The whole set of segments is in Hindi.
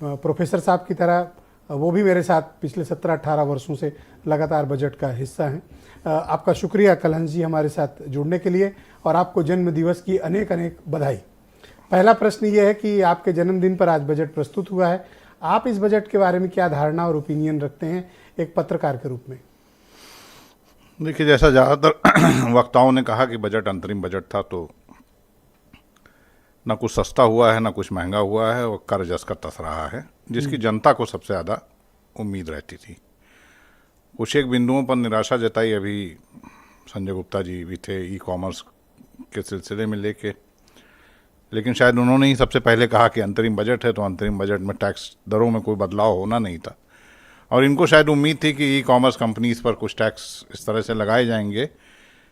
प्रोफेसर साहब की तरह वो भी मेरे साथ पिछले 17-18 वर्षों से लगातार बजट का हिस्सा हैं। आपका शुक्रिया कलहंस जी हमारे साथ जुड़ने के लिए, और आपको जन्म दिवस की अनेक अनेक बधाई। पहला प्रश्न ये है कि आपके जन्मदिन पर आज बजट प्रस्तुत हुआ है, आप इस बजट के बारे में क्या धारणा और ओपिनियन रखते हैं एक पत्रकार के रूप में? देखिए, जैसा ज़्यादातर वक्ताओं ने कहा कि बजट अंतरिम बजट था, तो ना कुछ सस्ता हुआ है ना कुछ महंगा हुआ है, और कर जस का तस रहा है, जिसकी जनता को सबसे ज़्यादा उम्मीद रहती थी। कुछ एक बिंदुओं पर निराशा जताई, अभी संजय गुप्ता जी भी थे ई कॉमर्स के सिलसिले में लेके, लेकिन शायद उन्होंने ही सबसे पहले कहा कि अंतरिम बजट है, तो अंतरिम बजट में टैक्स दरों में कोई बदलाव होना नहीं था, और इनको शायद उम्मीद थी कि ई कॉमर्स कंपनीज पर कुछ टैक्स इस तरह से लगाए जाएंगे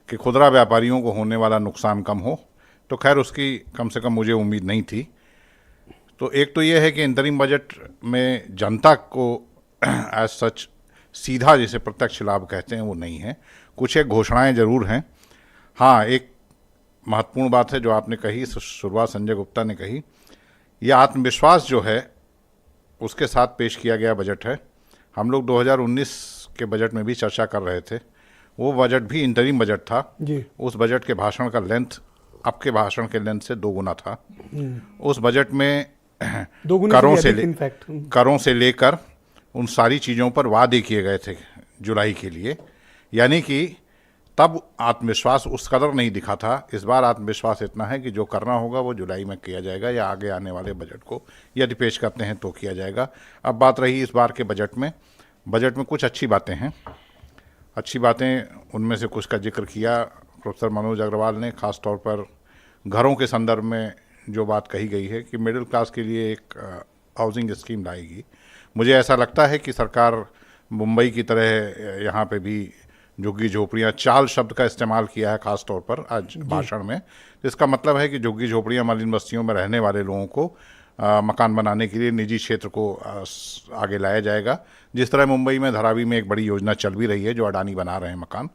कि खुदरा व्यापारियों को होने वाला नुकसान कम हो। तो खैर, उसकी कम से कम मुझे उम्मीद नहीं थी। तो एक तो ये है कि अंतरिम बजट में जनता को एज सच सीधा, जिसे प्रत्यक्ष लाभ कहते हैं, वो नहीं है। कुछ एक घोषणाएं जरूर हैं। हाँ, एक महत्वपूर्ण बात है जो आपने कही, शुरुआत संजय गुप्ता ने कही, यह आत्मविश्वास जो है उसके साथ पेश किया गया बजट है। हम लोग 2019 के बजट में भी चर्चा कर रहे थे, वो बजट भी इंटरिम बजट था जी। उस बजट के भाषण का लेंथ अब के भाषण के लेंथ से 2 गुना था। उस बजट में करों से लेकर उन सारी चीज़ों पर वादे किए गए थे जुलाई के लिए, यानी कि तब आत्मविश्वास उस कदर नहीं दिखा था। इस बार आत्मविश्वास इतना है कि जो करना होगा वो जुलाई में किया जाएगा, या आगे आने वाले बजट को यदि पेश करते हैं तो किया जाएगा। अब बात रही इस बार के बजट में कुछ अच्छी बातें हैं। अच्छी बातें उनमें से कुछ का जिक्र किया प्रोफेसर मनोज अग्रवाल ने, खास तौर पर घरों के संदर्भ में जो बात कही गई है कि मिडिल क्लास के लिए एक हाउसिंग स्कीम लाएगी। मुझे ऐसा लगता है कि सरकार मुंबई की तरह यहाँ पे भी झुग्गी झोपड़ियाँ, चाल शब्द का इस्तेमाल किया है खास तौर पर आज भाषण में। तो इसका मतलब है कि झुग्गी झोपड़ियाँ, मलिन बस्तियों में रहने वाले लोगों को मकान बनाने के लिए निजी क्षेत्र को आगे लाया जाएगा। जिस तरह मुंबई में धारावी में एक बड़ी योजना चल भी रही है जो अडानी बना रहे हैं मकान,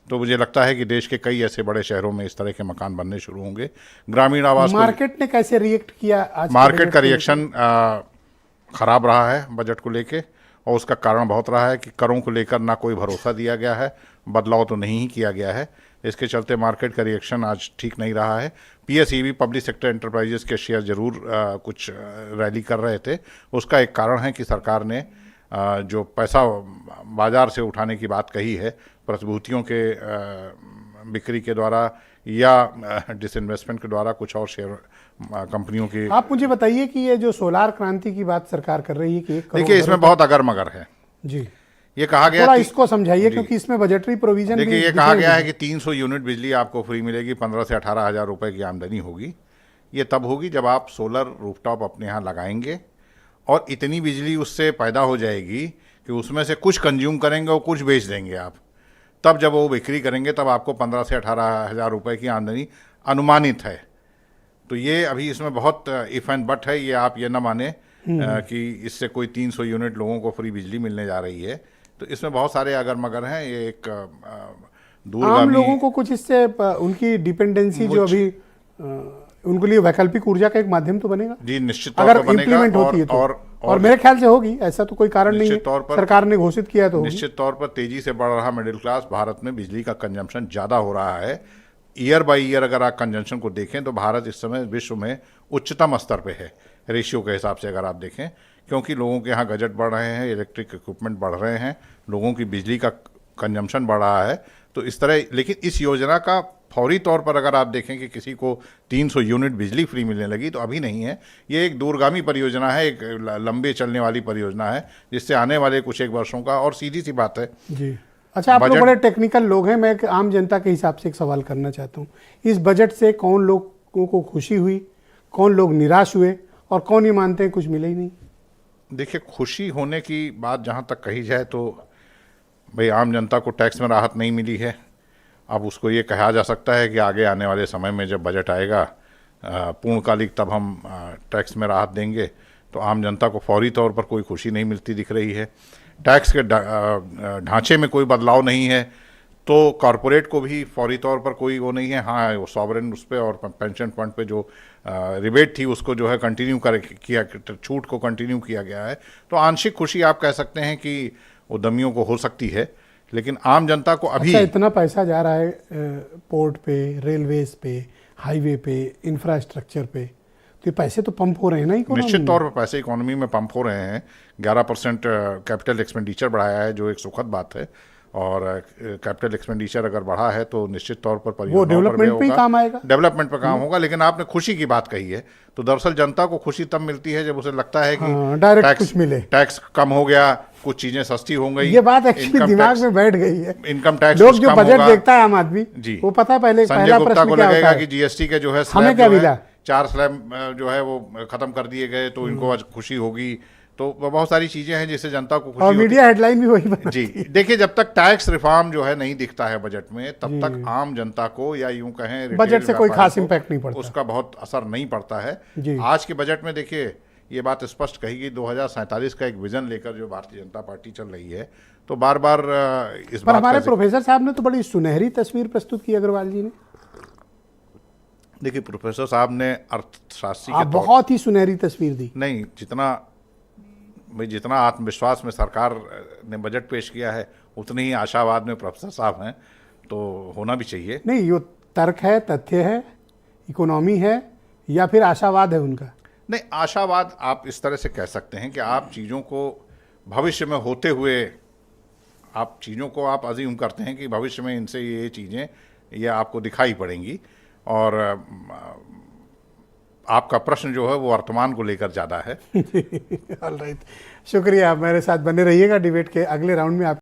तो मुझे लगता है कि देश के कई ऐसे बड़े शहरों में इस तरह के मकान बनने शुरू होंगे। ग्रामीण आवास, मार्केट ने कैसे रिएक्ट किया आज? मार्केट का रिएक्शन खराब रहा है बजट को लेके, और उसका कारण बहुत रहा है कि करों को लेकर ना कोई भरोसा दिया गया है, बदलाव तो नहीं ही किया गया है। इसके चलते मार्केट का रिएक्शन आज ठीक नहीं रहा है। पीएसईबी, पब्लिक सेक्टर एंटरप्राइजेस के शेयर जरूर कुछ रैली कर रहे थे। उसका एक कारण है कि सरकार ने जो पैसा बाजार से उठाने की बात कही है, प्रतिभूतियों के बिक्री के द्वारा या डिसइन्वेस्टमेंट के द्वारा कुछ और शेयर कंपनियों की। आप मुझे बताइए कि ये जो सोलार क्रांति की बात सरकार कर रही है कि देखिए, इसमें बहुत अगर मगर है जी। ये कहा गया, थोड़ा इसको समझाइए क्योंकि इसमें बजटरी प्रोविजन। देखिए, ये कहा गया है कि 300 यूनिट बिजली आपको फ्री मिलेगी, 15 से 18 हज़ार रुपये की आमदनी होगी। ये तब होगी जब आप सोलर रूफटॉप अपने यहाँ लगाएंगे और इतनी बिजली उससे पैदा हो जाएगी कि उसमें से कुछ कंज्यूम करेंगे और कुछ बेच देंगे आप। तब जब वो बिक्री करेंगे तब आपको 15 से 18 हज़ार रुपये की आमदनी अनुमानित है। तो ये अभी इसमें बहुत इफ एंड बट है। ये आप ये ना माने कि इससे कोई 300 यूनिट लोगों को फ्री बिजली मिलने जा रही है। तो इसमें बहुत सारे अगर मगर हैं। ये एक दूरगामी, आम लोगों को कुछ इससे उनकी डिपेंडेंसी जो अभी उनके लिए वैकल्पिक ऊर्जा का एक माध्यम तो बनेगा जी, निश्चित तौर अगर पर बनेगा। इम्प्लीमेंट होती है तो, और मेरे ख्याल से होगी, ऐसा तो कोई कारण नहीं है, सरकार ने घोषित किया तो निश्चित तौर पर तेजी से बढ़ रहा मिडिल क्लास, भारत में बिजली का कंजम्पशन ज़्यादा हो रहा है। ईयर बाई ईयर अगर आप कंजम्पशन को देखें तो भारत इस समय विश्व में उच्चतम स्तर पे है रेशियो के हिसाब से अगर आप देखें, क्योंकि लोगों के यहाँ गजट बढ़ रहे हैं, इलेक्ट्रिक इक्विपमेंट बढ़ रहे हैं, लोगों की बिजली का कंजम्पशन बढ़ रहा है। तो इस तरह, लेकिन इस योजना का फौरी तौर पर अगर आप देखें कि किसी को 300 यूनिट बिजली फ्री मिलने लगी, तो अभी नहीं है। ये एक दूरगामी परियोजना है, एक लंबे चलने वाली परियोजना है, जिससे आने वाले कुछ एक वर्षों का, और सीधी सी बात है जी। अच्छा, आप लोग बड़े टेक्निकल लोग हैं, मैं एक आम जनता के हिसाब से एक सवाल करना चाहता हूँ। इस बजट से कौन लोगों को खुशी हुई, कौन लोग निराश हुए, और कौन ये मानते हैं कुछ मिले ही नहीं? देखिए, खुशी होने की बात जहाँ तक कही जाए तो भाई आम जनता को टैक्स में राहत नहीं मिली है। अब उसको ये कहा जा सकता है कि आगे आने वाले समय में जब बजट आएगा पूर्णकालिक, तब हम टैक्स में राहत देंगे। तो आम जनता को फौरी तौर पर कोई खुशी नहीं मिलती दिख रही है। टैक्स के ढांचे में कोई बदलाव नहीं है, तो कॉरपोरेट को भी फौरी तौर पर कोई वो नहीं है। हाँ, वो सॉवरेन उस पे और पेंशन फंड पे जो रिबेट थी उसको जो है कंटिन्यू किया, छूट को कंटिन्यू किया गया है। तो आंशिक खुशी आप कह सकते हैं कि उद्यमियों को हो सकती है, लेकिन आम जनता को अभी अच्छा, इतना पैसा जा रहा है पोर्ट पे, रेलवेज पे, हाईवे पे, इंफ्रास्ट्रक्चर पे, तो ये पैसे तो पंप हो रहे हैं ना इकोनॉमी निश्चित में। तौर पर पैसे इकोनॉमी में पंप हो रहे हैं। 11% कैपिटल एक्सपेंडिचर बढ़ाया है, जो एक सुखद बात है। और कैपिटल एक्सपेंडिचर अगर बढ़ा है तो निश्चित तौर पर परियोजनाओं पर भी डेवलपमेंट पे ही होगा, काम आएगा। डेवलपमेंट पर काम होगा। लेकिन आपने खुशी की बात कही है, तो दरअसल जनता को खुशी तब मिलती है जब उसे लगता है कि हाँ, डायरेक्ट कुछ मिले, टैक्स कम हो गया, कुछ चीजें सस्ती हो गई। ये बात एक्चुअली दिमाग में बैठ गई है। इनकम टैक्स लोग जो बजट देखता है आम आदमी जी, वो पता है पहले संजय पहला गुप्ता प्रश्न को क्या होता लगेगा है, कि जीएसटी के जो है हमें क्या मिला, 4 स्लैब जो है वो खत्म कर दिए गए, तो इनको आज खुशी होगी। तो बहुत सारी चीजें हैं जिससे जनता को खुशी और होती मीडिया हेडलाइन भी वही बनाती जी। है। देखिए, जब तक टैक्स रिफॉर्म जो है नहीं दिखता है बजट में, तब तक आम जनता को, या यूं कहें रिटेल बजट से कोई व्यापारी खास को, इम्पैक्ट नहीं पड़ता, उसका बहुत असर नहीं पड़ता है। जी। आज के बजट में देखिए ये बात स्पष्ट कही गई, 2047 का एक विजन लेकर जो भारतीय जनता पार्टी चल रही है, तो बार बार इस पर बात हमारे का प्रोफेसर साहब ने तो बड़ी सुनहरी तस्वीर प्रस्तुत की अग्रवाल जी ने। देखिए, प्रोफेसर साहब ने अर्थशास्त्री के तौर बहुत ही सुनहरी तस्वीर दी। नहीं, जितना आत्मविश्वास में सरकार ने बजट पेश किया है, उतनी ही आशावाद में प्रोफेसर साहब हैं, तो होना भी चाहिए। नहीं, ये तर्क है, तथ्य है, इकोनॉमी है, या फिर आशावाद है उनका? नहीं, आशावाद आप इस तरह से कह सकते हैं कि आप चीज़ों को भविष्य में होते हुए, आप चीज़ों को आप अज़्यूम करते हैं कि भविष्य में इनसे ये चीज़ें ये आपको दिखाई पड़ेंगी, और आपका प्रश्न जो है वो वर्तमान को लेकर ज़्यादा है। ऑलराइट, शुक्रिया, आप मेरे साथ बने रहिएगा। डिबेट के अगले राउंड में आप